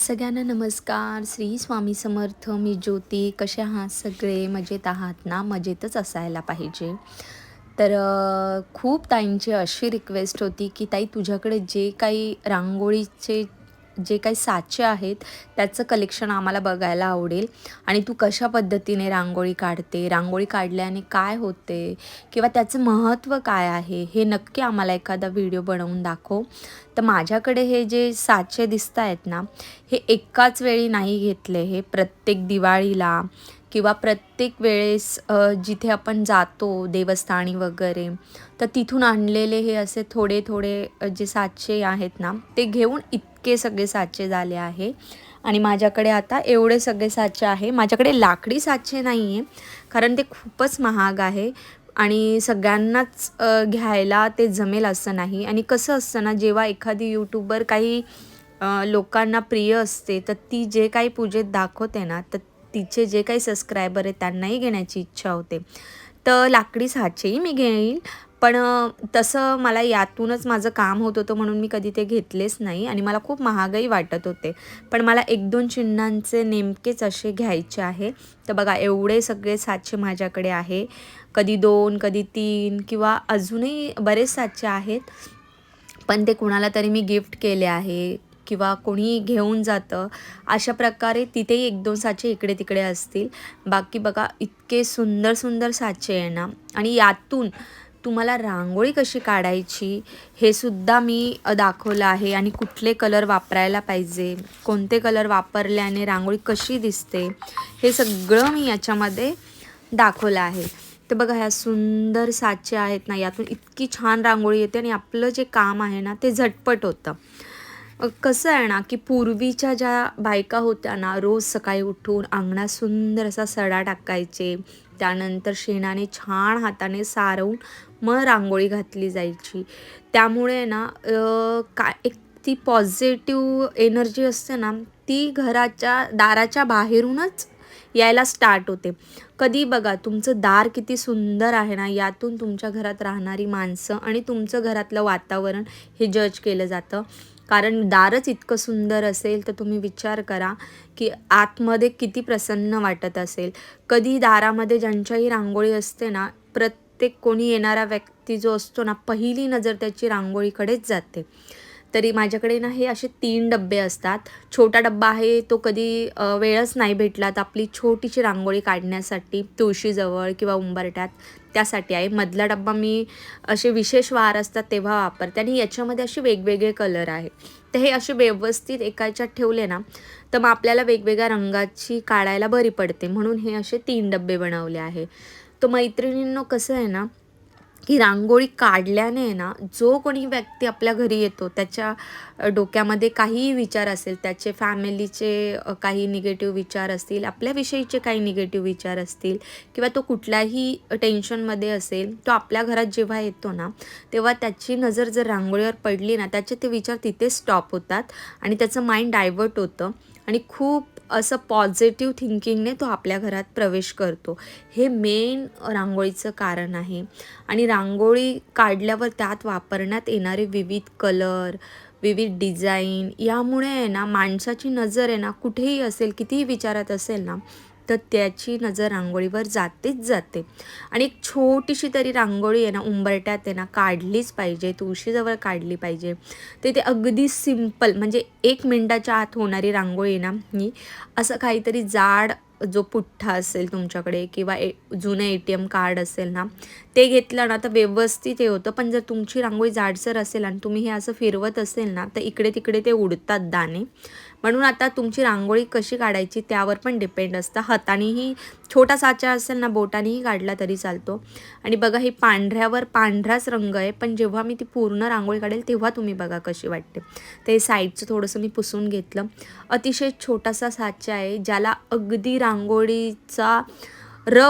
सगळ्यांना नमस्कार. श्री स्वामी समर्थ. मी ज्योती. कसे आहात सगळे? मजेत आहात ना? मजेतच असायला पाहिजे. तर खूप ताईंची अशी रिक्वेस्ट होती की ताई, तुझ्याकडे जे काही रांगोळीचे जे काही साचे आहेत त्याचं कलेक्शन आम्हाला बघायला आवडेल आणि तू कशा पद्धतीने रांगोळी काढते, रांगोळी काढल्याने काय होते किंवा त्याचं महत्त्व काय आहे, हे नक्की आम्हाला एखादा व्हिडिओ बनवून दाखव. तर माझ्याकडे हे जे साचे दिसत आहेत ना, हे एकाच वेळी नाही घेतले. हे प्रत्येक दिवाळीला किंवा प्रत्येक वेळेस जिथे आपण जातो देवस्थानी वगैरे, तर तिथून आणलेले हे असे थोडे थोडे जे साचे आहेत ना, ते घेऊन इतके सगळे साचे झाले आहे. आणि माझ्याकडे आता एवढे सगळे साचे आहे. माझ्याकडे लाकडी साचे नाही आहे, कारण ते खूपच महाग आहे आणि सगळ्यांनाच घ्यायला ते जमेल असं नाही. आणि कसं असतं ना, जेव्हा एखादी यूट्यूबर काही लोकांना प्रिय असते, तर ती जे काही पूजेत दाखवते ना, तर तिचे जे काही सबस्क्रायबर आहेत त्यांनाही घेण्याची इच्छा होते. तर लाकडी साचेही मी घेईल, पण तसं मला यातूनच माझं काम होत होतं म्हणून मी कधी ते घेतलेच नाही आणि मला खूप महागही वाटत होते. पण मला 1-2 चिन्हांचे नेमकेच असे घ्यायचे आहे. तर बघा, एवढे सगळे साचे माझ्याकडे आहे. कधी 2, कधी 3 किंवा अजूनही बरेच साचे आहेत. पण ते कुणाला तरी मी गिफ्ट केले आहे किंवा कोणी घेऊन जातं. अशा प्रकारे तिथेही 1-2 साचे इकडे-तिकडे असतील. बाकी बघा, इतके सुंदर सुंदर साचे आहे ना. आणि यातून तुम्हाला रांगोळी कशी काढायची हे सुद्धा मी दाखवलं आहे आणि कुठले कलर वापरायला पाहिजे, कोणते कलर वापरल्याने रांगोळी कशी दिसते, हे सगळं मी याच्यामध्ये दाखवलं आहे. तर बघा, ह्या सुंदर साचे आहेत ना, यातून इतकी छान रांगोळी येते आणि आपलं जे काम आहे ना, ते झटपट होतं. कसं आहे ना, की पूर्वीच्या ज्या बायका होत्या ना, रोज सकाळी उठून अंगणात सुंदर असा सडा टाकायचे. त्यानंतर शेणाने छान हाताने सारवून मग रांगोळी घातली जायची. त्यामुळे ना काय एक ती पॉझिटिव्ह एनर्जी असते ना, ती घराच्या दाराच्या बाहेरूनच यायला स्टार्ट होते. कधी बघा, तुमचं दार किती सुंदर आहे ना, यातून तुमच्या घरात राहणारी माणसं आणि तुमचं घरातलं वातावरण हे जज केलं जातं. कारण दारच इतकं सुंदर असेल, तर तुम्ही विचार करा की आतमध्ये किती प्रसन्न वाटत असेल. कधी दारामध्ये ज्यांच्याही रांगोळी असते ना, प्रत्येक कोणी येणारा व्यक्ती जो असतो ना, पहिली नजर त्याची रांगोळीकडेच जाते. तरी माझ्याकडे ना हे असे 3 डब्बे असतात. छोटा डब्बा आहे, तो कधी वेळच नाही भेटला तर आपली छोटीशी रांगोळी काढण्यासाठी तुळशीजवळ किंवा उंबरठ्यात, त्यासाठी आहे. मधला डब्बा मी असे विशेष वार असतात तेव्हा वापरते आणि याच्यामध्ये असे वेगवेगळे कलर आहे. तर हे असे व्यवस्थित एका ह्याच्यात ठेवले ना, तर मग आपल्याला वेगवेगळ्या रंगाची काढायला बरी पडते. म्हणून हे असे 3 डब्बे बनवले आहे. तर मैत्रिणींनो, कसं आहे ना, की रांगोळी काढल्याने आहे ना, जो कोणी व्यक्ती आपल्या घरी येतो त्याच्या डोक्यामध्ये काहीही विचार असेल, त्याचे फॅमिलीचे काही निगेटिव्ह विचार असतील, आपल्याविषयीचे काही निगेटिव्ह विचार असतील किंवा तो कुठल्याही टेन्शनमध्ये असेल, तो आपल्या घरात जेव्हा येतो ना, तेव्हा त्याची नजर जर रांगोळीवर पडली ना, त्याचे ते विचार तिथेच स्टॉप होतात आणि त्याचं माइंड डायव्हर्ट होतं आणि खूप असं पॉझिटिव्ह थिंकिंगने तो आपल्या घरात प्रवेश करतो. हे मेन रांगोळीचं कारण आहे. आणि रांगोळी काढल्यावर त्यात वापरण्यात येणारे विविध कलर, विविध डिझाईन, यामुळे आहे ना, माणसाची नजर आहे ना, कुठेही असेल, कितीही विचारात असेल ना, तर त्याची नजर रांगोळीवर जातेच जाते. आणि एक छोटीशी तरी रांगोळी आहे ना, उंबरठ्यात आहे ना, काढलीच पाहिजे, तुळशीजवळ काढली पाहिजे. ते अगदी सिंपल, म्हणजे 1 मिनिटाच्या आत होणारी रांगोळी ना, ही असं काहीतरी जाड जो पुठ्ठा असेल तुमच्याकडे किंवा जुनं ATM कार्ड असेल ना, ते घेतलं ना, तर व्यवस्थित हे होतं. पण जर तुमची रांगोळी जाडसर असेल आणि तुम्ही हे असं फिरवत असेल ना, तर इकडे तिकडे ते उडतात दाणे. म्हणून आता तुमची रांगोळी कशी काढायची त्यावर पण डिपेंड असतं. हातानेही छोटा साचा असेल ना, बोटानेही काढला तरी चालतो. आणि बघा, ही पांढऱ्यावर पांढराच रंग आहे, पण जेव्हा मी ती पूर्ण रांगोळी काढेल तेव्हा तुम्ही बघा कशी वाटते. ते साईडचं थोडंसं मी पुसून घेतलं. अतिशय छोटासा साचा आहे, ज्याला अगदी रांगोळीचा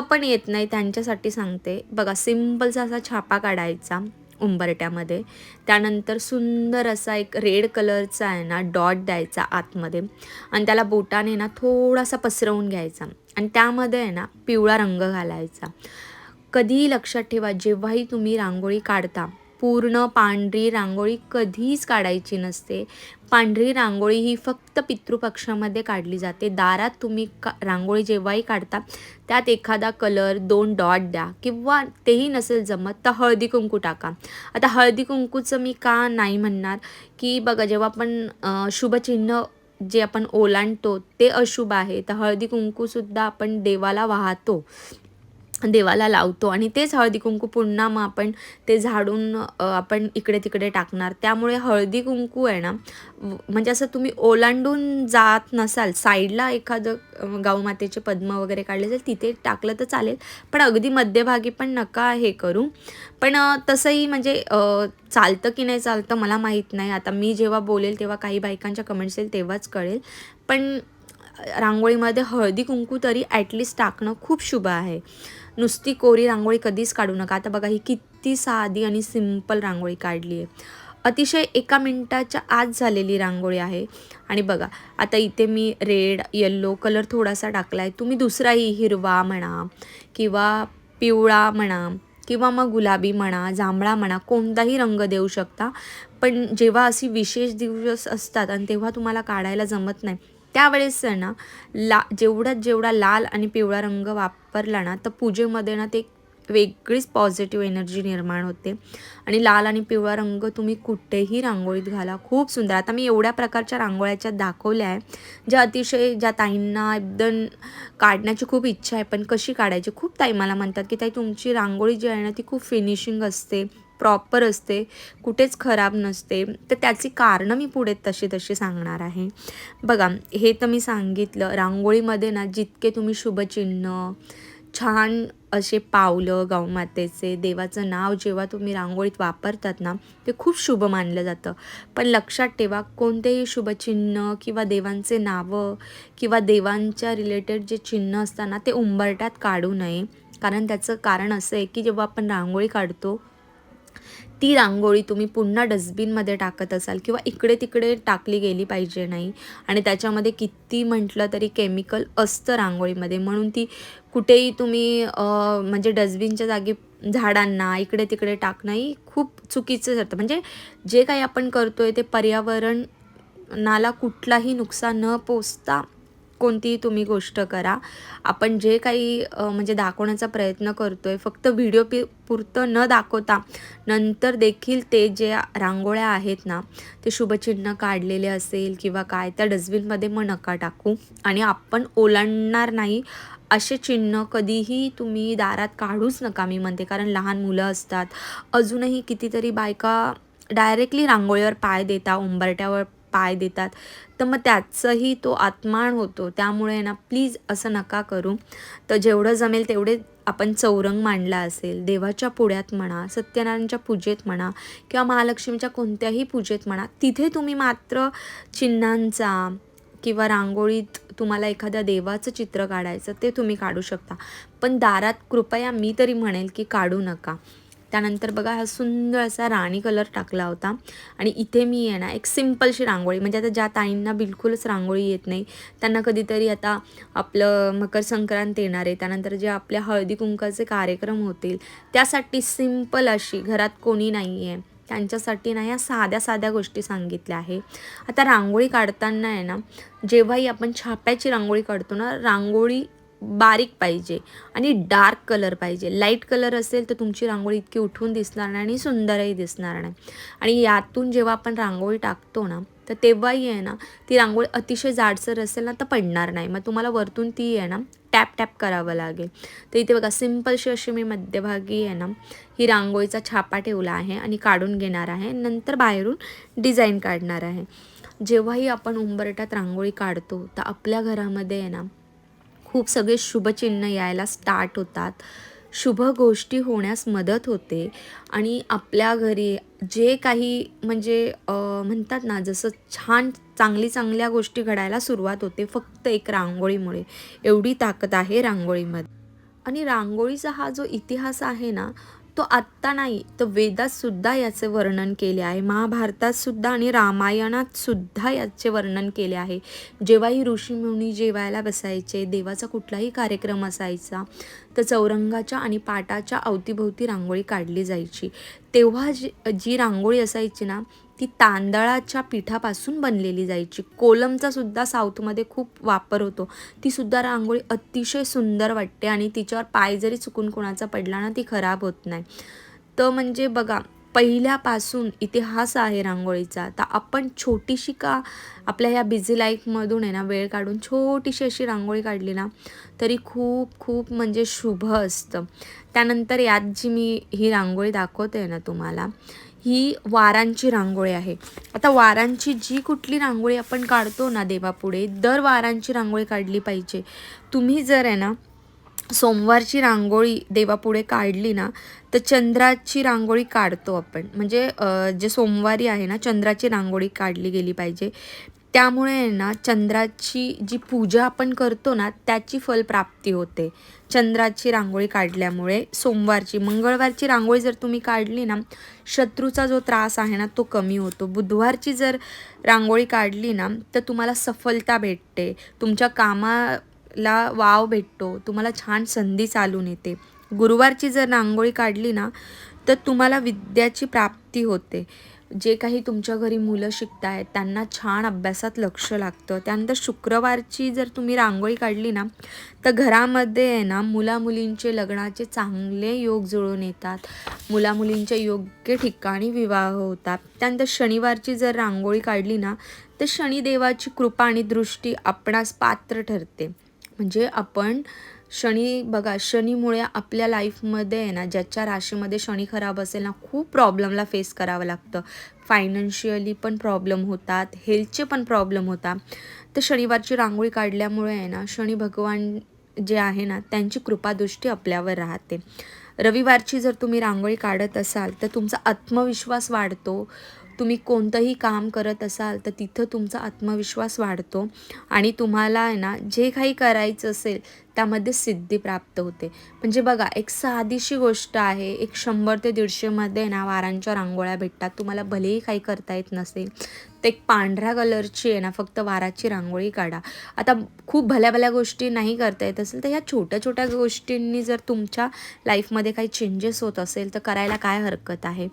पण येत नाही त्यांच्यासाठी सांगते. बघा, सिम्पलचा असा छापा काढायचा उंबरट्यामध्ये. त्यानंतर सुंदर असा एक रेड कलरचा आहे ना, डॉट द्यायचा आतमध्ये आणि त्याला बोटाने ना थोडासा पसरवून घ्यायचा आणि त्यामध्ये आहे ना पिवळा रंग घालायचा. कधीही लक्षात ठेवा, जेव्हाही तुम्ही रांगोळी काढता पूर्ण पांढरी रांगोळी कधीच काढायची नसते. पांढरी रांगोळी ही फक्त पितृपक्षामध्ये काढली जाते. दारात तुम्ही रांगोळी जेव्हाही काढता त्यात एखादा कलर 2 डॉट द्या किंवा तेही नसेल जमत तर हळदी कुंकू टाका. आता हळदी कुंकूचं मी का नाही म्हणणार, की बघा जेव्हा आपण शुभचिन्ह जे आपण ओलांडतो ते अशुभ आहे, तर हळदी कुंकूसुद्धा आपण देवाला वाहतो, देवाला लावतो आणि तेच हळदी कुंकू पुन्हा मग आपण ते झाडून आपण इकडे तिकडे टाकणार. त्यामुळे हळदी कुंकू आहे ना, म्हणजे असं तुम्ही ओलांडून जात नसाल, साईडला एखादं गाऊमातेचे पद्म वगैरे काढले असेल तिथे टाकलं तर चालेल, पण अगदी मध्यभागी पण नका हे करू. पण तसंही म्हणजे चालतं की नाही चालतं मला माहीत नाही. आता मी जेव्हा बोलेल तेव्हा काही बायकांच्या कमेंट्स येईल तेव्हाच कळेल. पण रांगोळीमध्ये हळदी कुंकू तरी ॲटलिस्ट टाकणं खूप शुभ आहे. नुसती कोरी रांगोळी कधीच काढू नका. आता बघा ही किती साधी आणि सिंपल रांगोळी काढली आहे. अतिशय 1 मिनिटाच्या आत झालेली रांगोळी आहे. आणि बघा आता इथे मी रेड, येल्लो कलर थोडासा टाकला आहे. तुम्ही दुसराही हिरवा म्हणा किंवा पिवळा म्हणा किंवा मग गुलाबी म्हणा, जांभळा म्हणा, कोणताही रंग देऊ शकता. पण जेव्हा अशी विशेष दिवस असतात आणि तेव्हा तुम्हाला काढायला जमत नाही, त्यावेळेस आहे ना जेवढा लाल आणि पिवळा रंग वापरला ना, तर पूजेमध्ये ना ते वेगळीच पॉझिटिव्ह एनर्जी निर्माण होते. आणि लाल आणि पिवळा रंग तुम्ही कुठेही रांगोळीत घाला, खूप सुंदर. आता मी एवढ्या प्रकारच्या रांगोळ्याच्या दाखवल्या आहे, ज्या अतिशय ज्या ताईंना एकदम काढण्याची खूप इच्छा आहे, पण कशी काढायची. खूप ताई मला म्हणतात की ताई तुमची रांगोळी जी आहे ना ती खूप फिनिशिंग असते, प्रॉपर असते, कुठेच खराब नसते. तर त्याची कारणं मी पुढे तशी सांगणार आहे. बघा हे तर मी सांगितलं. रांगोळीमध्ये ना जितके तुम्ही शुभचिन्ह, छान असे पावलं गाऊमातेचे, देवाचं नाव जेव्हा तुम्ही रांगोळीत वापरतात ना, ते खूप शुभ मानलं जातं. पण लक्षात ठेवा, कोणतेही शुभचिन्ह किंवा देवांचे नावं किंवा देवांच्या रिलेटेड जे चिन्ह असतात ना, ते उंबरठ्यात काढू नये. कारण त्याचं कारण असं आहे की जेव्हा आपण रांगोळी काढतो, ती रांगोळी तुम्ही पुन्हा डस्टबिनमध्ये टाकत असाल किंवा इकडे तिकडे टाकली गेली पाहिजे नाही. आणि त्याच्यामध्ये किती म्हटलं तरी केमिकल असतं रांगोळीमध्ये, म्हणून ती कुठेही तुम्ही म्हणजे डस्टबिनच्या जागी झाडांना इकडे तिकडे टाकणंही खूप चुकीचं ठरतं. म्हणजे जे काही आपण करतोय ते पर्यावरणाला कुठलाही नुकसान न पोचता कोणतीही तुम्ही गोष्ट करा. आपण जे काही म्हणजे दाखवण्याचा प्रयत्न करतोय, फक्त व्हिडिओ पुरतं न दाखवता नंतर देखील ते जे रांगोळ्या आहेत ना, ते शुभचिन्ह काढलेले असेल किंवा काय, त्या डस्टबिनमध्ये मग नका टाकू. आणि आपण ओलांडणार नाही असे चिन्ह कधीही तुम्ही दारात काढूच नका मी म्हणते. कारण लहान मुलं असतात, अजूनही कितीतरी बायका डायरेक्टली रांगोळीवर पाय देतात, उंबरठ्यावर पाय देतात, तर मग त्याचाही तो अपमान होतो. त्यामुळे ना प्लीज असं नका करू. तर जेवढं जमेल तेवढे आपण चौरंग मांडला असेल, देवाच्या पुढ्यात म्हणा, सत्यनारायणच्या पूजेत म्हणा किंवा महालक्ष्मीच्या कोणत्याही पूजेत म्हणा, तिथे तुम्ही मात्र चिन्हांचा किंवा रांगोळीत तुम्हाला एखाद्या देवाचं चित्र काढायचं ते तुम्ही काढू शकता. पण दारात कृपया मी तरी म्हणेल की काढू नका. त्यानंतर बघा हा सुंदर असा राणी कलर टाकला होता. आणि इथे मी आहे ना एक सिम्पलशी रांगोळी, म्हणजे आता ज्या ताईंना बिलकुलच रांगोळी येत नाही, त्यांना कधीतरी आता आपलं मकर संक्रांत येणार आहे, त्यानंतर जे आपल्या हळदी कुंकाचे कार्यक्रम होतील, त्यासाठी सिम्पल अशी, घरात कोणी नाही आहे त्यांच्यासाठी ना या साध्या साध्या गोष्टी सांगितल्या आहे. आता रांगोळी काढताना आहे ना, जेव्हाही आपण छाप्याची रांगोळी काढतो ना, रांगोळी बारीक पाहिजे आणि डार्क कलर पाहिजे. लाईट कलर असेल तर तुमची रांगोळी इतकी उठून दिसणार नाही आणि सुंदरही दिसणार नाही. आणि यातून जेव्हा आपण रांगोळी टाकतो ना, तर तेव्हाही आहे ना ती रांगोळी अतिशय जाडसर असेल ना तर पडणार नाही. मग तुम्हाला वरतून ती आहे ना टॅप टॅप करावं लागेल. तर इथे बघा सिम्पलशी अशी मी मध्यभागी आहे ना ही रांगोळीचा छापा ठेवला आहे आणि काढून घेणार आहे. नंतर बाहेरून डिझाईन काढणार आहे. जेव्हाही आपण उंबरठ्यात रांगोळी काढतो तर आपल्या घरामध्ये आहे ना खूप सगळे शुभचिन्ह यायला स्टार्ट होतात, शुभ गोष्टी होण्यास मदत होते. आणि आपल्या घरी जे काही म्हणजे म्हणतात ना, जसं छान चांगल्या गोष्टी घडायला सुरुवात होते फक्त एक रांगोळीमुळे. एवढी ताकद आहे रांगोळीमध्ये. आणि रांगोळीचा हा जो इतिहास आहे ना, तो आत्ता नाही, तर वेदात सुद्धा याचे वर्णन केले आहे, महाभारतात सुद्धा आणि रामायणात सुद्धा याचे वर्णन केले आहे. जेव्हाही ऋषीमुनी जेवायला बसायचे, देवाचा कुठलाही कार्यक्रम असायचा, तर चौरंगाच्या आणि पाटाच्या अवतीभोवती रांगोळी काढली जायची. तेव्हा जी रांगोळी असायची ना, ती तांदळाच्या पिठापासून बनलेली जायची. कोलमचा सुद्धा साऊथमध्ये खूप वापर होतो. ती सुद्धा रांगोळी अतिशय सुंदर वाटते आणि तिच्यावर पाय जरी चुकून कोणाचा पडला ना, ती खराब होत नाही. तर म्हणजे बघा, पहिल्यापासून इतिहास आहे रांगोळीचा. तर आपण छोटीशी का आपल्या ह्या बिझी लाईफमधून आहे ना, वेळ काढून छोटीशी अशी रांगोळी काढली ना, तरी खूप खूप म्हणजे शुभ असतं. त्यानंतर यात जी मी ही रांगोळी दाखवते ना तुम्हाला, ही वारांची रांगोळी आहे. आता वारांची जी कुठली रांगोळी आपण काढतो ना देवापुढे, दर वारांची रांगोळी काढली पाहिजे. तुम्ही जर आहे ना सोमवारची रांगोळी देवापुढे काढली ना, तर चंद्राची रांगोळी काढतो आपण. म्हणजे जे सोमवारी आहे ना, चंद्राची रांगोळी काढली गेली पाहिजे. त्यामुळे आहे ना, चंद्राची जी पूजा आपण करतो ना, त्याची फलप्राप्ती होते. चंद्राची रांगोळी काढल्यामुळे सोमवारची, मंगळवारची रांगोळी जर तुम्ही काढली ना, शत्रूचा जो त्रास आहे ना, तो कमी होतो. बुधवारची जर रांगोळी काढली ना, तर तुम्हाला सफलता भेटते. तुमच्या कामाला वाव भेटतो. तुम्हाला छान संधी चालून येते. गुरुवारची जर रांगोळी काढली ना, तर तुम्हाला विद्याची प्राप्ती होते. जे काही तुमच्या घरी मुलं शिकत आहेत त्यांना छान अभ्यासात लक्ष लागतं. त्यानंतर शुक्रवारची जर तुम्ही रांगोळी काढली ना, तर घरामध्ये आहे ना मुलामुलींचे लग्नाचे चांगले योग जुळून येतात. मुलामुलींच्या योग्य ठिकाणी विवाह होतात. त्यानंतर शनिवारची जर रांगोळी काढली ना, तर शनिदेवाची कृपा आणि दृष्टी आपणास पात्र ठरते. म्हणजे आपण बघा, शनीमुळे आपल्या लाईफमध्ये आहे ना, ज्याच्या राशीमध्ये शनी खराब असेल ना, खूप प्रॉब्लेमला फेस करावं लागतं. फायनान्शियली पण प्रॉब्लेम होतात, हेल्थचे पण प्रॉब्लेम होतात. तर शनिवारची रांगोळी काढल्यामुळे आहे ना, शनी भगवान जे आहे ना, त्यांची कृपादृष्टी आपल्यावर राहते. रविवारची जर तुम्ही रांगोळी काढत असाल, तर तुमचा आत्मविश्वास वाढतो. तुम्ही कोणतंही काम करत असाल, तर तिथं तुमचा आत्मविश्वास वाढतो आणि तुम्हाला आहे ना, जे काही करायचं असेल त्यामध्ये सिद्धी प्राप्त होते. म्हणजे बघा, एक साधीशी गोष्ट आहे. एक 100 ते 150मध्ये ना वारांच्या रांगोळ्या भेटतात. तुम्हाला भलेही काही करता येत नसेल, तर एक पांढऱ्या कलरची आहे ना, फक्त वाराची रांगोळी काढा. आता खूप भल्या गोष्टी नाही करता येत असेल, तर ह्या छोट्या छोट्या गोष्टींनी जर तुमच्या लाईफमध्ये काही चेंजेस होत असेल, तर करायला काय हरकत आहे.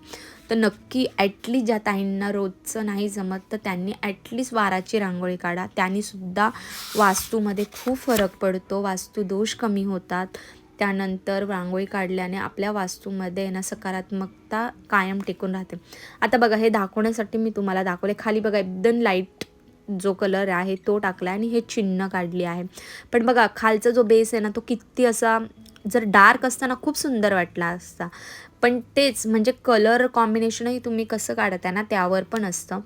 तर नक्की ॲटलीस्ट ज्या ताईंना रोजचं नाही जमत, तर त्यांनी ॲटलीस्ट वाराची रांगोळी काढा. त्यानीसुद्धा वास्तूमध्ये खूप फरक पडतो. वास्तुदोष कमी होतात. त्यानंतर रांगोळी काढल्याने आपल्या वास्तूमध्ये ना सकारात्मकता कायम टिकून राहते. आता बघा, हे दाखवण्यासाठी मी तुम्हाला दाखवले. खाली बघा, एकदम लाईट जो कलर आहे तो टाकला आणि हे चिन्ह काढली आहे. पण बघा, खालचा जो बेस आहे ना, तो किती असा जर डार्क असताना खूप सुंदर वाटला असता. पण तेच म्हणजे कलर कॉम्बिनेशनही तुम्ही कसं काढताय ना, त्यावर पण असतं.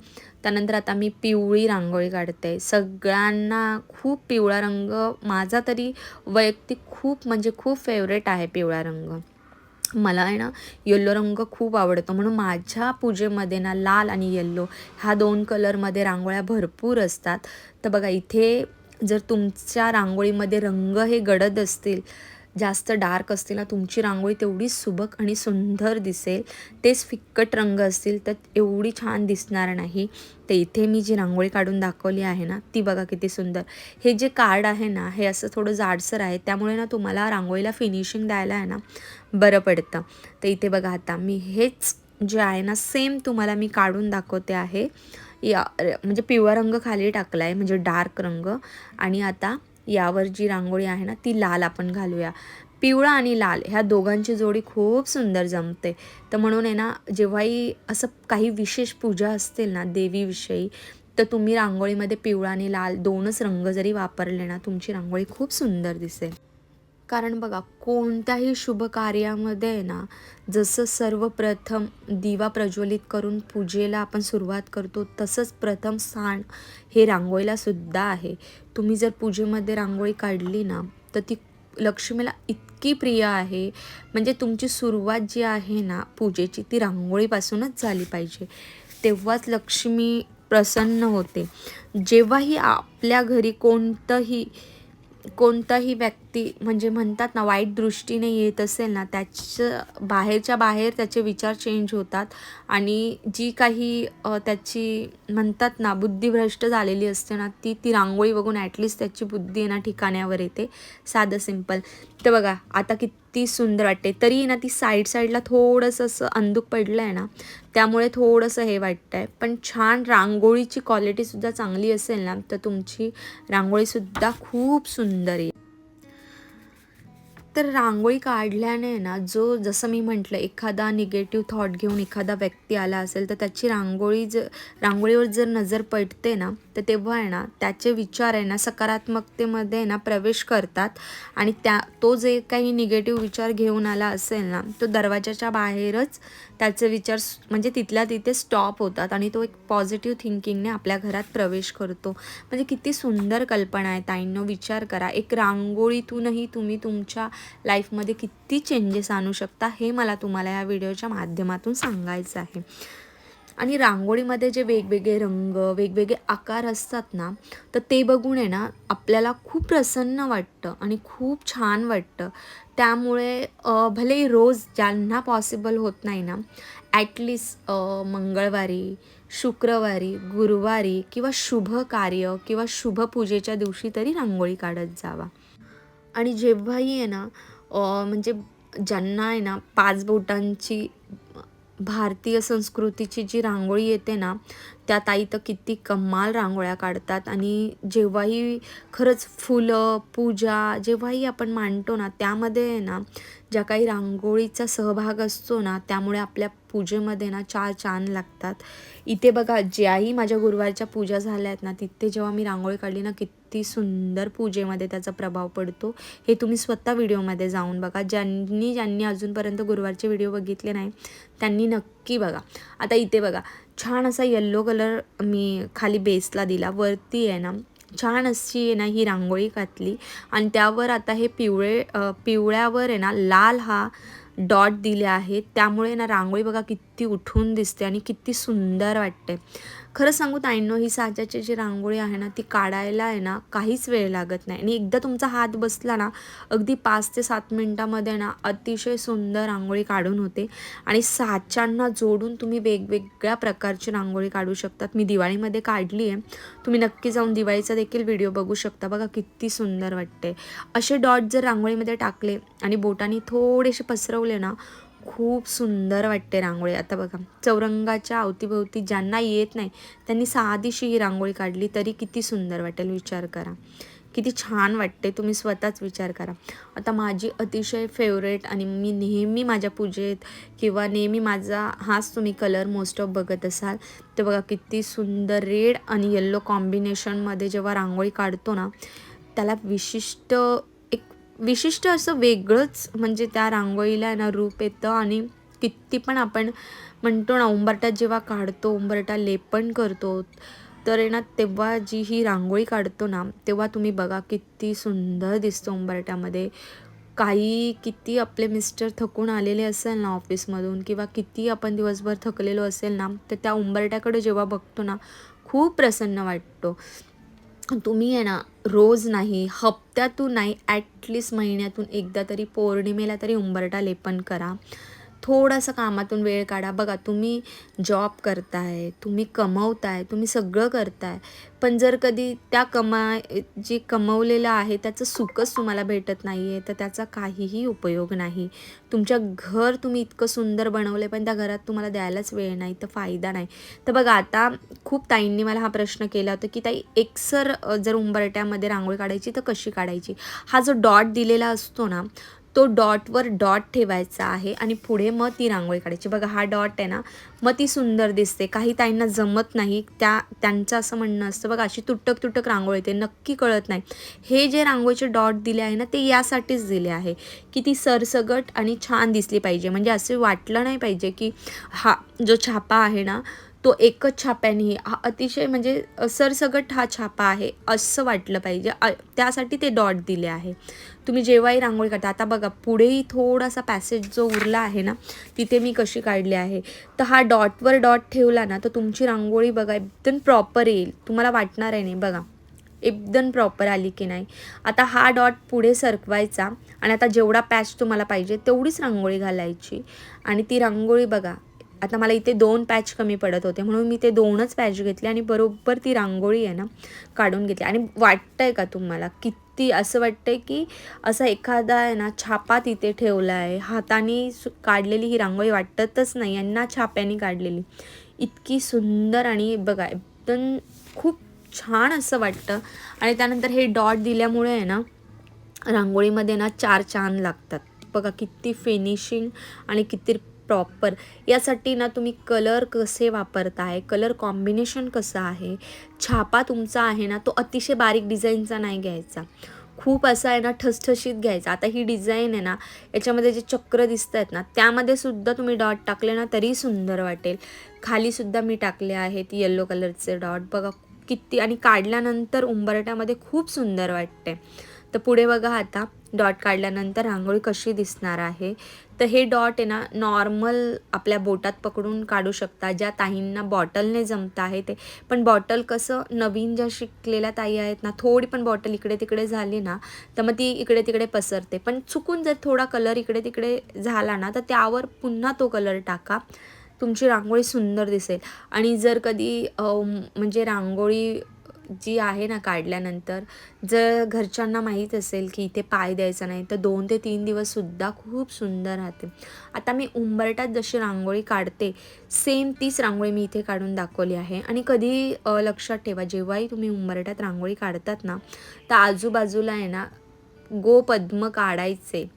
त्यानंतर आता मी पिवळी रांगोळी काढते. सगळ्यांना खूप पिवळा रंग, माझा तरी वैयक्तिक खूप म्हणजे खूप फेवरेट आहे पिवळा रंग. मला आहे ना येलो रंग खूप आवडतो. म्हणून माझ्या पूजेमध्ये ना लाल आणि येल्लो ह्या 2 कलरमध्ये रांगोळ्या भरपूर असतात. तर बघा, इथे जर तुमच्या रांगोळीमध्ये रंग हे गडद असतील, जास्त डार्क असतील ना, तुमची रांगोळी तेवढी सुबक आणि सुंदर दिसेल. तेच फिक्कट रंग असतील तर एवढी छान दिसणार नाही. तर इथे मी जी रांगोळी काढून दाखवली आहे ना, ती बघा किती सुंदर. हे जे कार्ड आहे ना, हे असं थोडं जाडसर आहे, त्यामुळे ना तुम्हाला रांगोळीला फिनिशिंग द्यायला आहे ना बरं पडतं. तर इथे बघा, आता मी हेच जे आहे ना, सेम तुम्हाला मी काढून दाखवते आहे. म्हणजे पिवळा रंग खाली टाकला आहे, म्हणजे डार्क रंग. आणि आता यावर जी रांगोळी आहे ना, ती लाल आपण घालूया. पिवळा आणि लाल ह्या दोघांची जोडी खूप सुंदर जमते. तर म्हणून आहे ना, जेव्हाही असं काही विशेष पूजा असतील ना देवीविषयी, तर तुम्ही रांगोळीमध्ये पिवळा आणि लाल 2च रंग जरी वापरले ना, तुमची रांगोळी खूप सुंदर दिसेल. कारण बघा, कोणत्याही शुभ कार्यामध्ये आहे ना, जसं सर्वप्रथम दिवा प्रज्वलित करून पूजेला आपण सुरुवात करतो, तसंच प्रथम स्थान हे रांगोळीला सुद्धा आहे. तुम्ही जर पूजेमध्ये रांगोळी काढली ना, तर ती लक्ष्मीला इतकी प्रिय आहे. म्हणजे तुमची सुरुवात जी आहे ना पूजेची, ती रांगोळीपासूनच झाली पाहिजे. तेव्हाच लक्ष्मी प्रसन्न होते. जेव्हाही आपल्या घरी कोणताही व्यक्ती म्हणजे म्हणतात ना वाईट दृष्टीने येत असेल ना, त्याच्या बाहेरच्या बाहेर त्याचे विचार चेंज होतात आणि जी काही त्याची म्हणतात ना बुद्धिभ्रष्ट झालेली असते ना, ती रांगोळी बघून ॲटलिस्ट त्याची बुद्धी आहे ना ठिकाण्यावर येते. साधं सिंपल. तर बघा आता किती सुंदर वाटते. तरी ना ती साईडला थोडंसं असं अंधूक पडलं आहे ना, त्यामुळे थोडंसं हे वाटतं आहे. पण छान रांगोळीची क्वालिटीसुद्धा चांगली असेल ना, तर तुमची रांगोळीसुद्धा खूप सुंदर येईल. तर रांगोळी काढल्याने ना जसं मी म्हटलं एखादा निगेटिव्ह थॉट घेऊन एखादा व्यक्ती आला असेल तर त्याची रांगोळीवर जर नजर पडते ना तर तेव्हा आहे ना त्याचे विचार आहे ना सकारात्मकतेमध्ये ना प्रवेश करतात आणि तो जे काही निगेटिव्ह विचार घेऊन आला असेल ना तो दरवाजाच्या बाहेरच त्याचे विचार म्हणजे तिथल्या तिथे स्टॉप होतात आणि तो एक पॉझिटिव्ह थिंकिंगने आपल्या घरात प्रवेश करतो. म्हणजे किती सुंदर कल्पना आहे ताईंनो. विचार करा एक रांगोळीतूनही तुम्ही तुमच्या लाईफमध्ये किती चेंजेस आणू शकता हे मला तुम्हाला या व्हिडिओच्या माध्यमातून सांगायचं आहे. आणि रांगोळीमध्ये जे वेगवेगळे रंग वेगवेगळे आकार असतात ना तर ते बघून आहे ना आपल्याला खूप प्रसन्न वाटतं आणि खूप छान वाटतं. त्यामुळे भले रोज ज्यांना पॉसिबल होत नाही ना ॲटलिस्ट मंगळवारी, शुक्रवारी, गुरुवारी किंवा शुभ कार्य किंवा शुभ पूजेच्या दिवशी तरी रांगोळी काढत जावा. आणि जेव्हाही आहे ना म्हणजे ज्यांना आहे ना 5 बोटांची भारतीय संस्कृतीची जी रांगोळी येते ना त्या ताई तर किती कमाल रांगोळ्या काढतात. आणि जेव्हाही खरंच फुलं पूजा जेव्हाही आपण मांडतो ना त्यामध्ये आहे ना ज्या काही रांगोळीचा सहभाग असतो ना त्यामुळे आपल्या पूजेमध्ये ना 4 चांद लागतात. इथे बघा ज्याही माझ्या गुरुवारच्या पूजा झाल्या आहेत ना तिथे जेव्हा मी रांगोळी काढली ना किती सुंदर पूजेमध्ये त्याचा प्रभाव पडतो. हे तुम्ही स्वतः व्हिडिओमध्ये जाऊन बघा. ज्यांनी अजूनपर्यंत गुरुवारचे व्हिडिओ बघितले नाही त्यांनी नक्की बघा. आता इथे बघा छान असा येल्लो कलर मी खाली बेसला दिला. वरती आहे ना छान अशी आहे ना ही रांगोळी घातली आणि त्यावर आता हे पिवळ्यावर आहे ना लाल हा डॉट दिले आहेत. त्यामुळे ना रांगोळी बघा किती उठून दिसते आणि किती सुंदर वाटते. खरं सांगू ताईंनो ही साच्याची जी रांगोळी आहे ना ती काढायला आहे ना काहीच वेळ लागत नाही आणि एकदा तुमचा हात बसला ना अगदी 5 ते 7 मिनटामध्ये ना अतिशय सुंदर रांगोळी काढून होते. आणि साच्यांना जोडून तुम्ही वेगवेगळ्या प्रकारची रांगोळी काढू शकतात. मी दिवाळीमध्ये काढली आहे. तुम्ही नक्की जाऊन दिवाळीचा देखील व्हिडिओ बघू शकता. बघा किती सुंदर वाटते. असे डॉट जर रांगोळीमध्ये टाकले आणि बोटाने थोडेसे पसरवले ना खूप सुंदर वाटते रांगोळी. आता बघा चौरंगाच्या अवतीभोवती ज्यांना येत नाही त्यांनी साधीशी ही रांगोळी काढली तरी किती सुंदर वाटेल. विचार करा किती छान वाटते. तुम्ही स्वतःच विचार करा. आता माझी अतिशय फेवरेट आणि मी नेहमी माझ्या पूजेत किंवा नेहमी माझा हाच तुम्ही कलर मोस्ट ऑफ बघत असाल तर बघा किती सुंदर रेड आणि येल्लो कॉम्बिनेशनमध्ये जेव्हा रांगोळी काढतो ना त्याला विशिष्ट असं वेगळंच म्हणजे त्या रांगोळीला आहे ना रूप येतं. आणि किती पण आपण म्हणतो ना उंबरठ्यात जेव्हा काढतो उंबरठा लेपन करतो तर आहे ना तेव्हा जी ही रांगोळी काढतो ना तेव्हा तुम्ही बघा किती सुंदर दिसतो उंबरठ्यामध्ये. किती आपले मिस्टर थकून आलेले असेल ना ऑफिसमधून किंवा किती आपण दिवसभर थकलेलो असेल ना तर त्या उंबरठ्याकडे जेव्हा बघतो ना खूप प्रसन्न वाटतो. तुम्ही आहे ना रोज नाही हप्त्यातून नाही ॲटलिस्ट महिन्यातून एकदा तरी पौर्णिमेला तरी उंबरठा लेपन करा. थोडासा कामातून वेळ काढा. बघा तुम्ही जॉब करताय तुम्ही कमवताय तुम्ही सगळं करताय पण जर कधी जी कमवलेलं आहे त्याचं सुखच तुम्हाला भेटत नाही आहे तर त्याचा काहीही उपयोग नाही. तुमच्या घर तुम्ही इतकं सुंदर बनवले पण त्या घरात तुम्हाला द्यायलाच वेळ नाही तर फायदा नाही. तर बघा आता खूप ताईंनी मला हा प्रश्न केला होता की ताई एकसर जर उंबरठ्यामध्ये रांगोळी काढायची तर कशी काढायची. हा जो डॉट दिलेला असतो ना तो डॉटवर डॉट ठेवायचा आहे आणि पुढे मग ती रांगोळी काढायची. बघा हा डॉट आहे ना मग ती सुंदर दिसते. काही ताईंना जमत नाही त्यांचं असं म्हणणं असतं बघा अशी तुटक रांगोळी येते नक्की कळत नाही. हे जे रांगोळीचे डॉट दिले आहे ना ते यासाठीच दिले आहे की ती सरसगट आणि छान दिसली पाहिजे. म्हणजे असं वाटलं नाही पाहिजे की हा जो छापा आहे ना तो एकच छाप्याने हा अतिशय म्हणजे सरसगट हा छापा आहे असं वाटलं पाहिजे. त्यासाठी ते डॉट दिले आहे. तुम्ही जेव्हाही रांगोळी काढता आता बघा पुढेही थोडासा पॅसेज जो उरला आहे ना तिथे मी कशी काढली आहे तर हा डॉटवर डॉट ठेवला ना तर तुमची रांगोळी बघा एकदम प्रॉपर येईल. तुम्हाला वाटणार आहे नाही बघा एकदम प्रॉपर आली की नाही. आता हा डॉट पुढे सरकवायचा आणि आता जेवढा पॅच तुम्हाला पाहिजे तेवढीच रांगोळी घालायची. आणि ती रांगोळी बघा, आता मला इथे 2 पॅच कमी पडत होते म्हणून मी ते 2च पॅच घेतले आणि बरोबर ती रांगोळी आहे ना काढून घेतली. आणि वाटतंय का तुम्हाला किती असं वाटतंय की असा एखादा आहे ना छापा तिथे ठेवला आहे, हाताने काढलेली ही रांगोळी वाटतच नाही आणि ना छाप्याने काढलेली. इतकी सुंदर आणि बघा एकदम खूप छान असं वाटतं. आणि त्यानंतर हे डॉट दिल्यामुळे आहे ना रांगोळीमध्ये ना 4 चांद लागतात. बघा किती फिनिशिंग आणि किती प्रॉपर. यासाठी ना तुम्ही कलर कसे वापरताय, कलर कॉम्बिनेशन कसं आहे, छापा तुमचा आहे ना तो अतिशय बारीक डिझाईनचा नाही घ्यायचा, खूप असा आहे ना ठसठशीत घ्यायचा. आता ही डिझाईन आहे ना याच्यामध्ये जे चक्र दिसत आहेत ना त्यामध्ये सुद्धा तुम्ही डॉट टाकले ना तरी सुंदर वाटेल. खाली सुद्धा मी टाकले आहेत येलो कलरचे डॉट बघा किती, आणि काढल्यानंतर उंबरट्यामध्ये खूप सुंदर वाटते. तर पुढे बघा आता डॉट काढल्यानंतर रांगोळी कशी दिसणार आहे. तर हे डॉट आहे ना नॉर्मल आपल्या बोटात पकडून काढू शकता. ज्या ताईंना बॉटलने जमत आहे ते, पण बॉटल कसं नवीन ज्या शिकलेल्या ताई आहेत ना थोडी पण बॉटल इकडे तिकडे झाली ना तर मग ती इकडे तिकडे पसरते. पण चुकून जर थोडा कलर इकडे तिकडे झाला ना तर त्यावर पुन्हा तो कलर टाका, तुमची रांगोळी सुंदर दिसेल. आणि जर कधी म्हणजे रांगोळी जी आहे ना काढल्यानंतर जर घरच्यांना माहीत असेल की इथे पाय द्यायचा नाही तर 2 ते 3 दिवससुद्धा खूप सुंदर राहते. आता मी उंबरट्यात जशी रांगोळी काढते सेम तीच रांगोळी मी इथे काढून दाखवली आहे. आणि कधी लक्षात ठेवा जेव्हाही तुम्ही उंबरट्यात रांगोळी काढतात ना तर आजूबाजूला आहे ना गोपद्म काढायचे,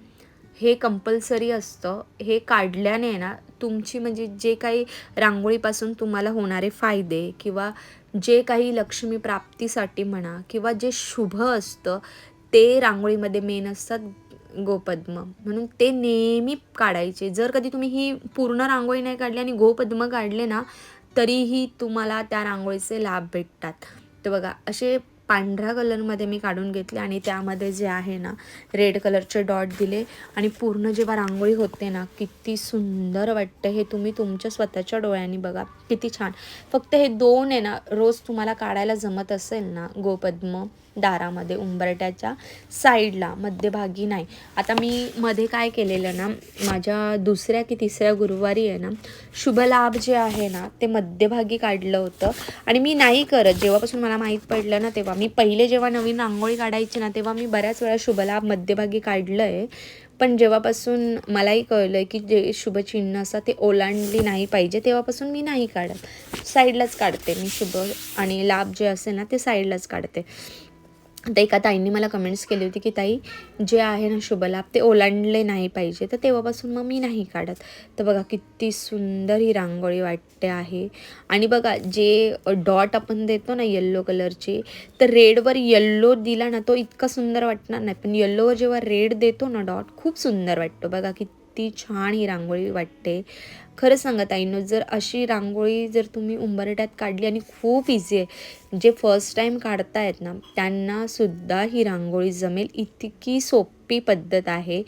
हे कंपल्सरी असतं. हे काढल्याने आहे ना तुमची म्हणजे जे काही रांगोळीपासून तुम्हाला होणारे फायदे किंवा जे काही लक्ष्मी प्राप्तीसाठी म्हणा किंवा जे शुभ असतं ते रांगोळीमध्ये मेन असतात गोपद्म, म्हणून ते नेहमी काढायचे. जर कधी तुम्ही ही पूर्ण रांगोळी नाही काढली आणि गोपद्म काढले ना तरीही तुम्हाला त्या रांगोळीचे लाभ भेटतात. तर बघा असे पांढऱ्या कलरमध्ये मी काढून घेतले आणि त्यामध्ये जे आहे ना रेड कलरचे डॉट दिले आणि पूर्ण जेव्हा रांगोळी होते ना किती सुंदर वाटतं. हे तुम्ही तुमच्या स्वतःच्या डोळ्यांनी बघा किती छान. फक्त हे 2 आहे ना रोज तुम्हाला काढायला जमत असेल ना गोपद्म दारामध्ये उंबरट्याच्या साईडला मध्यभागी नाही. आता मी मध्ये काय केलेलं ना माझ्या दुसऱ्या की तिसऱ्या गुरुवारी आहे ना शुभलाभ जे आहे ना ते मध्यभागी काढलं होतं. आणि मी नाही करत, जेव्हापासून मला माहीत पडलं ना तेव्हा मी पहिले जेव्हा नवीन रांगोळी काढायची ना तेव्हा मी बऱ्याच वेळा शुभलाभ मध्यभागी काढलं आहे. पण जेव्हापासून मलाही कळलं की जे शुभचिन्ह असतात ते ओलांडली नाही पाहिजे तेव्हापासून मी नाही काढत, साईडलाच काढते मी. शुभ आणि लाभ जे असेल ना ते साईडलाच काढते. तर एका ताईंनी मला कमेंट्स केली होती की ताई जे आहे ना शुभलाभ ते ओलांडले नाही पाहिजे, तर तेव्हापासून मग मी नाही काढत. तर बघा किती सुंदर ही रांगोळी वाटते आहे. आणि बघा जे डॉट आपण देतो ना येल्लो कलरचे, तर रेडवर येल्लो दिला ना तो इतका सुंदर वाटणार नाही, पण येल्लोवर जेव्हा रेड देतो ना डॉट खूप सुंदर वाटतो. बघा किती छान ही रांगोळी वाटते. खरं सांगा ताईंनो, जर अशी रांगोळी जर तुम्ही उंबरट्यात काढली आणि खूप इझी आहे, जे फर्स्ट टाईम काढतायत ना त्यांनासुद्धा ही रांगोळी जमेल, इतकी सोपी पद्धत आहे.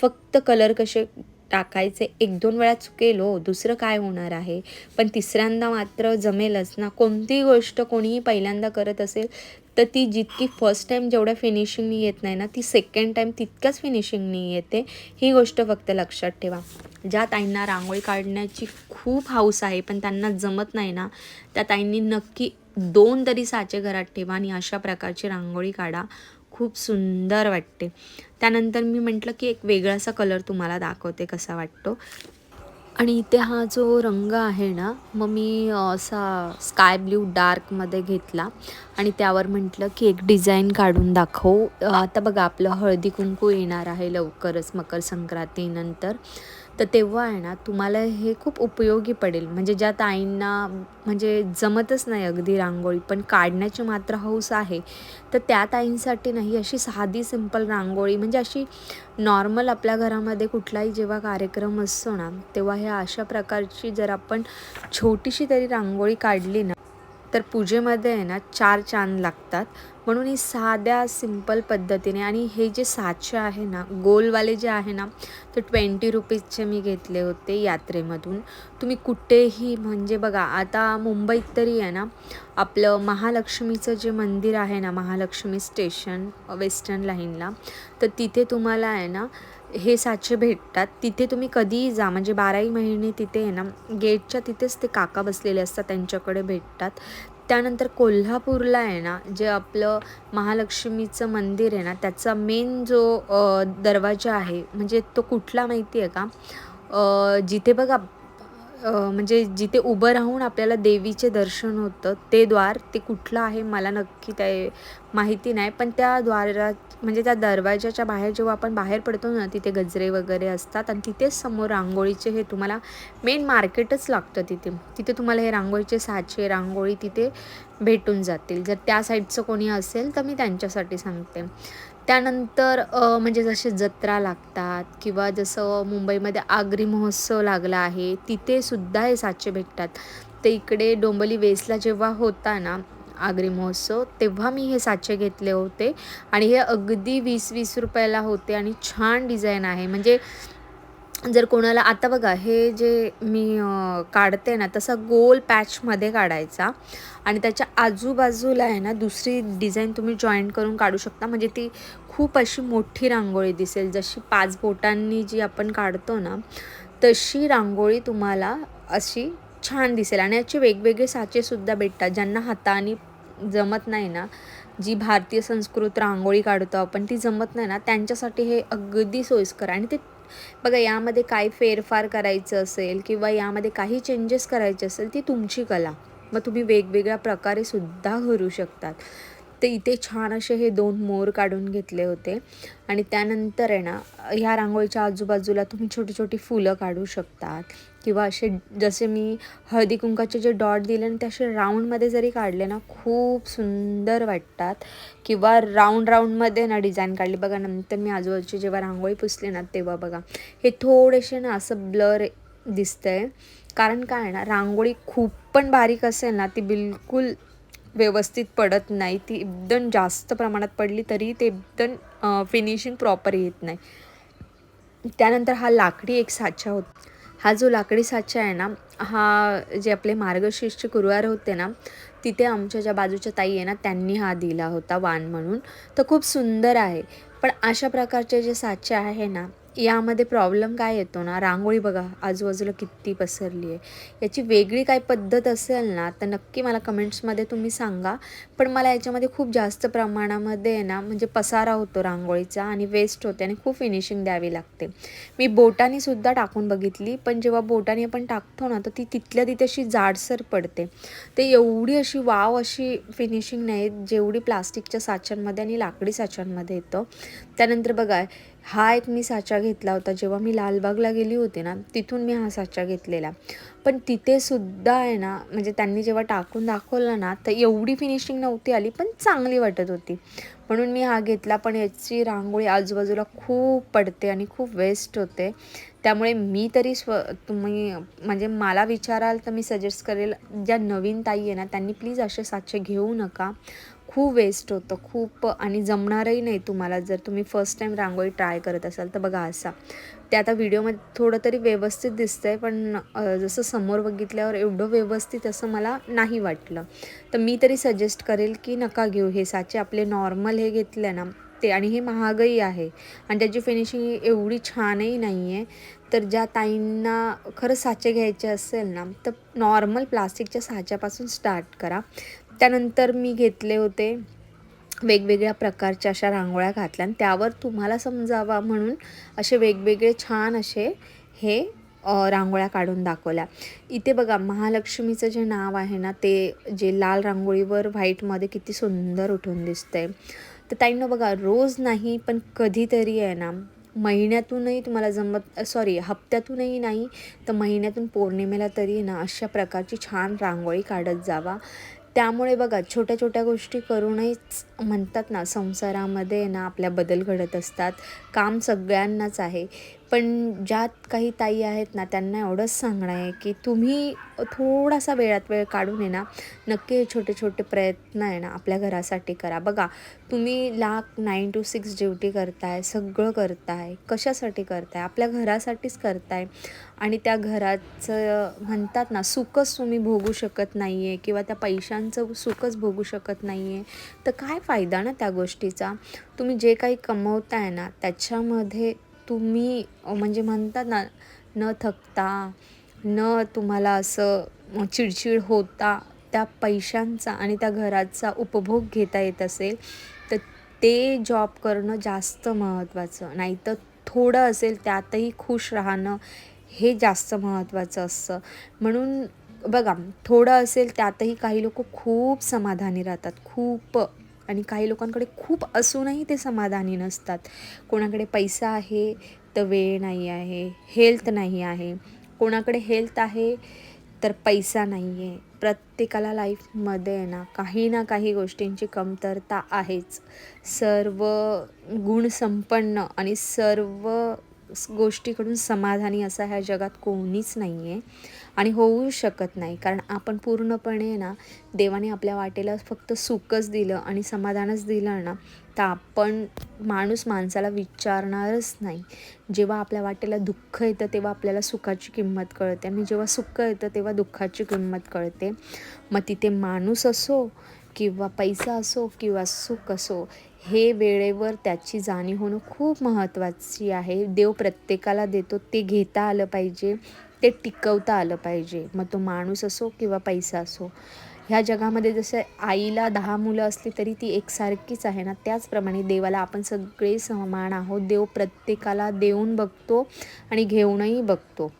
फक्त कलर कसे टाकायचे 1-2 वेळा चुकेल हो, दुसरं काय होणार आहे, पण तिसऱ्यांदा मात्र जमेलच ना. कोणतीही गोष्ट कोणीही पहिल्यांदा करत असेल तर ती जितकी फर्स्ट टाईम जेवढ्या फिनिशिंगनी येत नाही ना ती सेकंड टाईम तितक्याच फिनिशिंगनी येते. ही गोष्ट फक्त लक्षात ठेवा. ज्या ताईंना रांगोळी काढण्याची खूप हौस आहे पण त्यांना जमत नाही ना त्या ताईंनी नक्की 2 तरी साचे घरात ठेवा आणि अशा प्रकारची रांगोळी काढा, खूप सुंदर वाटते. त्यानंतर मी म्हटलं की एक वेगळासा कलर तुम्हाला दाखवते कसा वाटतो. आणि इथे हा जो रंग आहे ना मग मी असा स्काय ब्ल्यू डार्कमध्ये घेतला आणि त्यावर म्हटलं की एक डिझाईन काढून दाखव. आता बघा आपलं हळदी कुंकू येणार आहे लवकरच मकर संक्रांतीनंतर, तर तेव्हा आहे ना तुम्हाला हे खूप उपयोगी पडेल. म्हणजे ज्या ताईंना म्हणजे जमतच नाही अगदी रांगोळी पण काढण्याची मात्र हौस आहे, तर त्या ताईंसाठी नाही अशी साधी सिंपल रांगोळी, म्हणजे अशी नॉर्मल आपल्या घरामध्ये कुठलाही जेव्हा कार्यक्रम असतो ना तेव्हा ह्या अशा प्रकारची जर आपण छोटीशी तरी रांगोळी काढली ना तर पूजेमध्ये आहे ना 4 चांद लागतात. म्हणून ही साध्या सिंपल पद्धतीने, आणि हे जे साचे आहे ना गोलवाले जे आहे ना, ते 20 रुपीजचे मी घेतले होते यात्रेमधून. तुम्ही कुठेही, म्हणजे बघा आता मुंबईत तरी आहे ना, आपलं महालक्ष्मीचं जे मंदिर आहे ना, महालक्ष्मी स्टेशन वेस्टर्न लाईनला, तर तिथे तुम्हाला आहे ना हे साचे भेटतात. तिथे तुम्ही कधीही जा, म्हणजे 12ही महिने तिथे आहे ना, गेटच्या तिथेच ते काका बसलेले असतात, त्यांच्याकडे भेटतात. त्यानंतर कोल्हापूरला आहे ना, जे आपलं महालक्ष्मीचं मंदिर आहे ना, त्याचा मेन जो दरवाजा आहे, म्हणजे तो कुठला माहिती आहे का? जिथे बघा म्हणजे जिथे उभं राहून आपल्याला देवीचे दर्शन होतं, ते द्वार, ते कुठलं आहे मला नक्की ते माहिती नाही. पण त्या द्वारात, म्हणजे त्या दरवाजाच्या बाहेर जेव्हा आपण बाहेर पडतो ना, तिथे गजरे वगैरे असतात, आणि तिथेच समोर रांगोळीचे हे तुम्हाला मेन मार्केटच लागतं तिथे. तिथे तुम्हाला हे रांगोळीचे साचे, रांगोळी तिथे भेटून जातील. जर त्या साईडचं कोणी असेल तर मी त्यांच्यासाठी सांगते. त्यानंतर म्हणजे जसे जत्रा लागतात, किंवा जसं मुंबईमध्ये आगरी महोत्सव लागला आहे, तिथे सुद्धा हे साचे भेटतात. ते इकडे डोंबिवली वेस्टला जेव्हा होता ना आगरी महोत्सव, तेव्हा मी हे साचे घेतले होते, आणि हे अगदी 20-20 रुपयाला होते, आणि छान डिझाईन आहे. म्हणजे जर कोणाला, आता बघा हे जे मी काढते ना, तसा गोल पॅचमध्ये काढायचा, आणि त्याच्या आजूबाजूला आहे ना दुसरी डिझाईन तुम्ही जॉईंट करून काढू शकता. म्हणजे ती खूप अशी मोठी रांगोळी दिसेल, जशी 5 बोटांनी जी आपण काढतो ना, तशी रांगोळी तुम्हाला अशी छान दिसेल. आणि याचे वेगवेगळे साचेसुद्धा भेटतात. ज्यांना हाताने जमत नाही ना, जी भारतीय संस्कृत रांगोळी काढतो आपण, ती जमत नाही ना, त्यांच्यासाठी हे अगदी सोयीस्कर आहे. आणि ते बघा, यामध्ये काय फेरफार करायचं असेल, किंवा यामध्ये काही चेंजेस करायचे असेल, ती तुमची कला. मग तुम्ही वेगवेगळ्या प्रकारे सुद्धा करू शकतात. ते इथे छान असे हे 2 मोर काढून घेतले होते. आणि त्यानंतर आहे ना, ह्या रांगोळीच्या आजूबाजूला तुम्ही छोटी छोटी फुलं काढू शकतात, किंवा असे जसे मी हळदी कुंकाचे जे डॉट दिले ना, ते असे राऊंडमध्ये जरी काढले ना, खूप सुंदर वाटतात. किंवा राऊंडमध्ये ना डिझाईन काढली बघा. नंतर मी आजूबाजूची जेव्हा रांगोळी पुसली ना, तेव्हा बघा हे थोडेसे ना असं ब्लर दिसतंय. कारण काय आहे ना, रांगोळी खूप पण बारीक असेल ना, ती बिलकुल व्यवस्थित पडत नाही. ती एकदम जास्त प्रमाणात पडली तरी ते एकदम फिनिशिंग प्रॉपर येत नाही. त्यानंतर हा लाकडी एक साचा होता. हा जो लाकडी साचा आहे ना, हा जे आपले मार्गशीर्षचे गुरुवार होते ना, तिथे आमच्या ज्या बाजूच्या ताई आहे ना, त्यांनी हा दिला होता वाण म्हणून. तर खूप सुंदर आहे. पण अशा प्रकारचे जे साचे आहे ना, यामध्ये प्रॉब्लेम काय येतो ना, रांगोळी बघा आजूबाजूला किती पसरली आहे. याची वेगळी काही पद्धत असेल ना, तर नक्की मला कमेंट्समध्ये तुम्ही सांगा. पण मला याच्यामध्ये खूप जास्त प्रमाणामध्ये आहे ना, म्हणजे पसारा होतो रांगोळीचा, आणि वेस्ट होते, आणि खूप फिनिशिंग द्यावी लागते. मी बोटाने सुद्धा टाकून बघितली, पण जेव्हा बोटाने आपण टाकतो ना, तर ती तिथल्या तिथे अशी जाडसर पडते. ते एवढी अशी वाव अशी फिनिशिंग नाही जेवढी प्लास्टिकच्या साच्यांमध्ये आणि लाकडी साच्यांमध्ये येतं. त्यानंतर बघा, हा एक मी साचा घेतला होता जेव्हा मी लालबागला गेली होती ना, तिथून मी हा साचा घेतलेला. पण तिथे सुद्धा आहे ना, म्हणजे त्यांनी जेव्हा टाकून दाखवलं ना, तर एवढी फिनिशिंग नव्हती आली, पण चांगली वाटत होती. म्हणून मी हा घेतला. पण याची रांगोळी आजूबाजूला खूप पडते आणि खूप वेस्ट होते. त्यामुळे मी तरी तुम्ही म्हणजे मला विचाराल तर मी सजेस्ट करेल, ज्या नवीन ताई आहे ना, त्यांनी प्लीज असे साचे घेऊ नका. खूप वेस्ट होतं खूप, आणि जमणारही नाही तुम्हाला. जर तुम्ही फर्स्ट टाईम रांगोळी ट्राय करत असाल तर बघा असा. ते आता व्हिडिओमध्ये थोडं तरी व्यवस्थित दिसतंय, पण जसं समोर बघितल्यावर एवढं व्यवस्थित असं मला नाही वाटलं. तर मी तरी सजेस्ट करेल की नका घेऊ हे साचे. आपले नॉर्मल हे घेतले ना ते, आणि हे महागही आहे, आणि त्याची फिनिशिंग एवढी छानही नाही आहे. तर ज्या ताईंना खरंच साचे घ्यायचे असेल ना, तर नॉर्मल प्लास्टिकच्या साच्यापासून स्टार्ट करा. त्यानंतर मी घेतले होते वेगवेगळ्या प्रकारच्या अशा रांगोळ्या घातल्या, आणि त्यावर तुम्हाला समजावा म्हणून असे वेगवेगळे छान असे हे रांगोळ्या काढून दाखवल्या. इथे बघा महालक्ष्मीचं जे नाव आहे ना, ते जे लाल रांगोळीवर व्हाईटमध्ये किती सुंदर उठून दिसतंय. तर ताईंनो बघा, रोज नाही पण कधीतरी आहे ना, महिन्यातूनही तुम्हाला जमत, सॉरी हप्त्यातूनही नाही तर महिन्यातून पौर्णिमेला तरी ना अशा प्रकारची छान रांगोळी काढत जावा. त्यामुळे बघा, छोट्या छोट्या गोष्टी करूनच म्हणतात ना, संसारामध्ये ना आपल्या बदल घडत असतात. काम सगळ्यांनाच आहे, पण ज्यात काही ताई आहेत ना, त्यांना एवढंच सांगणं आहे की तुम्ही थोडासा वेळात वेळ काढून आहे ना, नक्की हे छोटे-छोटे प्रयत्न आहे ना, आपल्या घरासाठी करा. बघा, तुम्ही 9 to 6 ड्युटी करताय, सगळं करताय. कशासाठी करताय? आपल्या घरासाठीच करताय आणि त्या घराचं म्हणतात ना, सुखच तुम्ही भोगू शकत नाही आहे किंवा त्या पैशांचं सुखच भोगू शकत नाही आहे, तर काय फायदा ना त्या गोष्टीचा? तुम्ही जे काही कमवताय ना, त्याच्यामध्ये तुम्ही म्हणजे म्हणतात ना, न थकता, न तुम्हाला असं चिडचिड होता त्या पैशांचा आणि त्या घराचा उपभोग घेता येत असेल, तर ते जॉब करणं जास्त महत्त्वाचं. नाहीतर थोडं असेल त्यातही खुश राहणं हे जास्त महत्त्वाचं असतं. म्हणून बघा, थोडं असेल त्यातही काही लोकं खूप समाधानी राहतात, खूप. आणि काही लोकांकडे खूप असूनही ते समाधानी नसतात. कोणाकडे पैसा आहे तर वेळ नाही आहे, हेल्थ नाही आहे. कोणाकडे हेल्थ आहे तर पैसा नाही आहे. प्रत्येकाला लाईफमध्ये आहे ना काही गोष्टींची कमतरता आहेच. सर्व गुणसंपन्न आणि सर्व गोष्टीकडून समाधानी असा ह्या जगात कोणीच नाही आहे आणि होऊ शकत नाही. कारण आपण पूर्णपणे ना, देवाने आपल्या वाटेला फक्त सुखच दिलं आणि समाधानच दिलं ना, तर आपण माणूस माणसाला विचारणारच नाही. जेव्हा आपल्या वाटेला दुःख येतं तेव्हा आपल्याला सुखाची किंमत कळते आणि जेव्हा सुख येतं तेव्हा दुःखाची किंमत कळते. मग तिथे माणूस असो किंवा पैसा असो किंवा सुख असो, हे वेळेवर त्याची जाणीव होणं खूप महत्त्वाची आहे. देव प्रत्येकाला देतो, ते घेता आलं पाहिजे, ते टिकवता आलं पाहिजे. मग तो माणूस असो किंवा पैसा असो. ह्या जगामध्ये जसं आईला 10 मुलं असली तरी ती एकसारखीच आहे ना, त्याचप्रमाणे देवाला आपण सगळे समान आहोत. देव प्रत्येकाला देऊन बघतो आणि घेऊनही बघतो.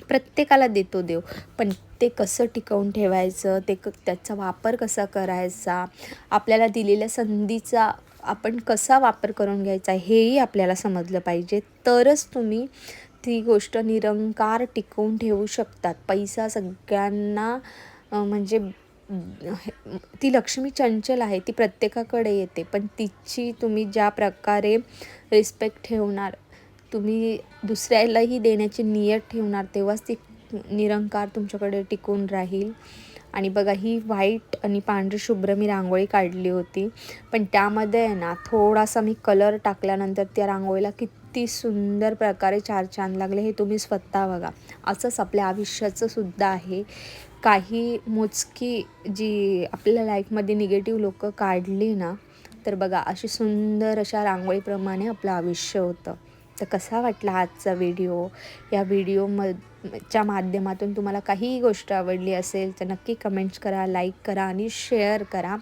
प्रत्येकाला देतो देव, पण ते कसं टिकवून ठेवायचं, त्याचा वापर कसा करायचा, आपल्याला दिलेल्या संधीचा आपण कसा वापर करून घ्यायचा हेही आपल्याला समजलं पाहिजे. तरच तुम्ही ती गोष्ट निरंकार टिकवून ठेवू शकतात. पैसा सगळ्यांना म्हणजे ती लक्ष्मी चंचल आहे, ती प्रत्येकाकडे येते, पण तिची तुम्ही ज्या प्रकारे रिस्पेक्ट ठेवणार, तुम्ही दुसऱ्यालाही देण्याची नियत ठेवणार, तेव्हाच ती निरंकार तुमच्याकडे टिकून राहील. आणि बघा, ही व्हाईट आणि पांढरी शुभ्र मी रांगोळी काढली होती, पण त्यामध्ये आहे ना थोडासा मी कलर टाकल्यानंतर त्या रांगोळीला किती सुंदर प्रकारे चार चांद लागले, हे तुम्ही स्वतः बघा. असंच आपल्या आयुष्याचं सुद्धा आहे. काही मोजकी जी आपल्या लाईफमध्ये निगेटिव्ह लोकं काढली ना, तर बघा अशी सुंदर अशा रांगोळीप्रमाणे आपलं आयुष्य होतं. तर कसा वाटला आजचा व्हिडिओ? या च्या माध्यमातून तुम्हाला काहीही गोष्ट आवडली असेल तर नक्की कमेंट्स करा, लाईक करा आणि शेअर करा.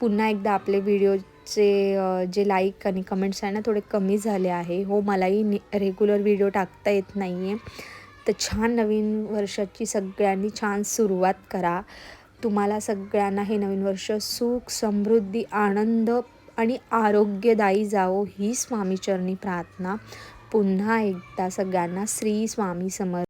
पुन्हा एकदा आपले व्हिडिओचे जे लाईक आणि कमेंट्स आहे ना, थोडे कमी झाले आहे. हो, मलाही रेग्युलर व्हिडिओ टाकता येत नाही आहे. तर छान नवीन वर्षाची सगळ्यांनी छान सुरुवात करा. तुम्हाला सगळ्यांना हे नवीन वर्ष सुख, समृद्धी, आनंद आणि आरोग्यदायी जावो ही स्वामीचरणी प्रार्थना. पुन्हा एकदा सगळ्यांना श्री स्वामी समर्थ.